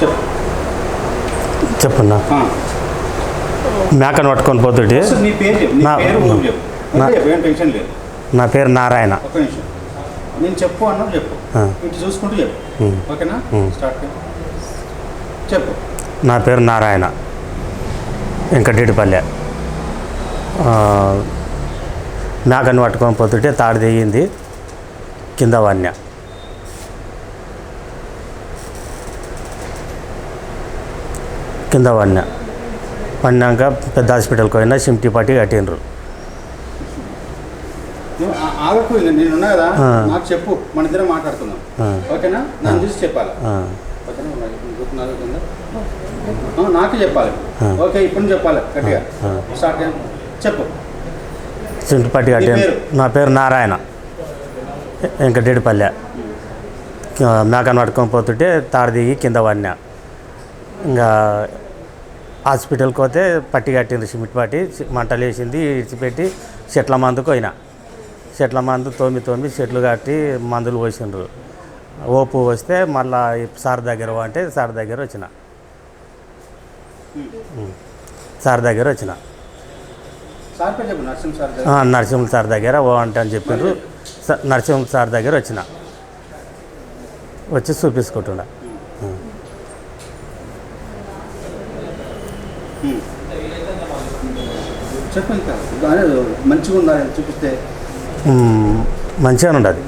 చెప్పు చెప్పన్నా. మేకను పట్టుకొని పోతుంటే నీ పేరు చెప్పు, నీ నా- పేరు ఊరు చెప్పు. నా- చెప్పు, ఏం టెన్షన్ లేదు. నా పేరు నారాయణ. ఒక్క నిమిషం నేను చెప్పు అన్నది చెప్పు, ఇటు చూసుకుంటూ చెప్పు. ఓకేనా? స్టార్ట్ చెప్పు. నా పేరు నారాయణ, వెంకటరెడ్డిపల్లె. మేకను పట్టుకొని పోతుంటే తాడు దిగింది, కింద వన్య. పడినాక పెద్ద హాస్పిటల్కి పోయినా సిమ్టీ పట్టి కట్టిండ్రు. నువ్వు ఆగకు, నేను ఉన్నా కదా, నాకు చెప్పు, మన ఇద్దరం మాట్లాడుతున్నాం. ఓకేనా? నన్ను చూసి చెప్పాలి. ఓకేనా? నాకు చెప్పాలి. ఓకే, ఇప్పుడు చెప్పాలి గట్టిగా. స్టార్ట్ చెప్పు. సిమ్టీ పట్టి కట్టిండ్రు. నా పేరు నారాయణ, వెంకటరెడ్డిపల్లె. మేకను పట్టుకొని పోతుంటే తాడు దిగి కింద వన్య. ఇంకా హాస్పిటల్కి పోతే పట్టి కట్టిండ్రు, సిమెంట్ పట్టి. మంటలు వేసింది, ఇడిచిపెట్టి చెట్ల మందుకు పోయినా. చెట్ల మందు తోమి చెట్లు కట్టి మందులు పోసిండ్రు. ఓపు వస్తే మళ్ళా సార్ దగ్గర అంటే సార్ దగ్గర వచ్చిన. నరసింహ సార్ దగ్గర ఓ అంటే అని చెప్పిండ్రు. నరసింహ సార్ దగ్గర వచ్చిన, వచ్చి చూపించుకుంటున్నా. చెప్పు. ఇంకా మంచిగా ఉందా చూపిస్తే? మంచిగానే ఉండదు.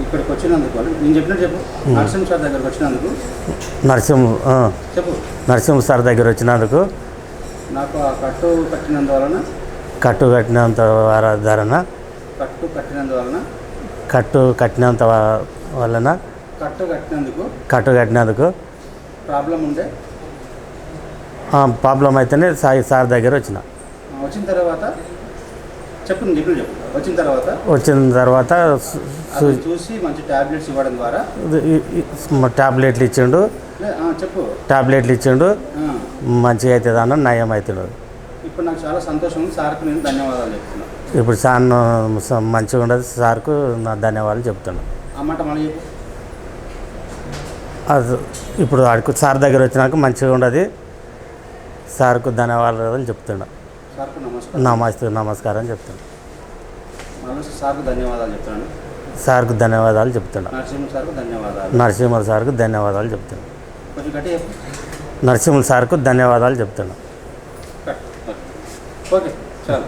ఇక్కడికి వచ్చినందుకు నేను చెప్పినట్టు చెప్పు. నరసింహ సార్ దగ్గరకు వచ్చినందుకు చెప్పు. నరసింహ సార్ దగ్గర వచ్చినందుకు నాకు ఆ కట్టు కట్టినందువలన కట్టు కట్టినంత వలన కట్టు కట్టినందుకు ప్రాబ్లం అయితేనే సార్ దగ్గర వచ్చిన. వచ్చిన తర్వాత చెప్పు. వచ్చిన తర్వాత చూసి మంచి టాబ్లెట్స్ ఇవ్వడం ద్వారా టాబ్లెట్లు ఇచ్చిండు. చెప్పు. టాబ్లెట్లు ఇచ్చిండు, మంచిగా అవుతుంది అన్న, నయం అవుతున్నాడు. ఇప్పుడు నాకు చాలా సంతోషం ఉంది. సార్కు నేను ధన్యవాదాలు చెప్తున్నాను. ఇప్పుడు సార్ మంచిగా ఉండదు, సార్కు నా ధన్యవాదాలు చెప్తున్నాను. అన్నమాట మళ్ళీ చెప్పు. అది ఇప్పుడు ఆడికి సార్ దగ్గర వచ్చినాక మంచిగా ఉండదు, సార్కు ధన్యవాదాలు చెప్తున్నా. నమస్కారం చెప్తున్నా. సార్కు ధన్యవాదాలు చెప్తున్నాను. సార్కు ధన్యవాదాలు చెప్తున్నా. నరసింహ సార్కు ధన్యవాదాలు చెప్తున్నా. కొంచెం గట్టిగా చెప్పు. నరసింహ సార్కు ధన్యవాదాలు చెప్తున్నా. ఓకే, చాలు.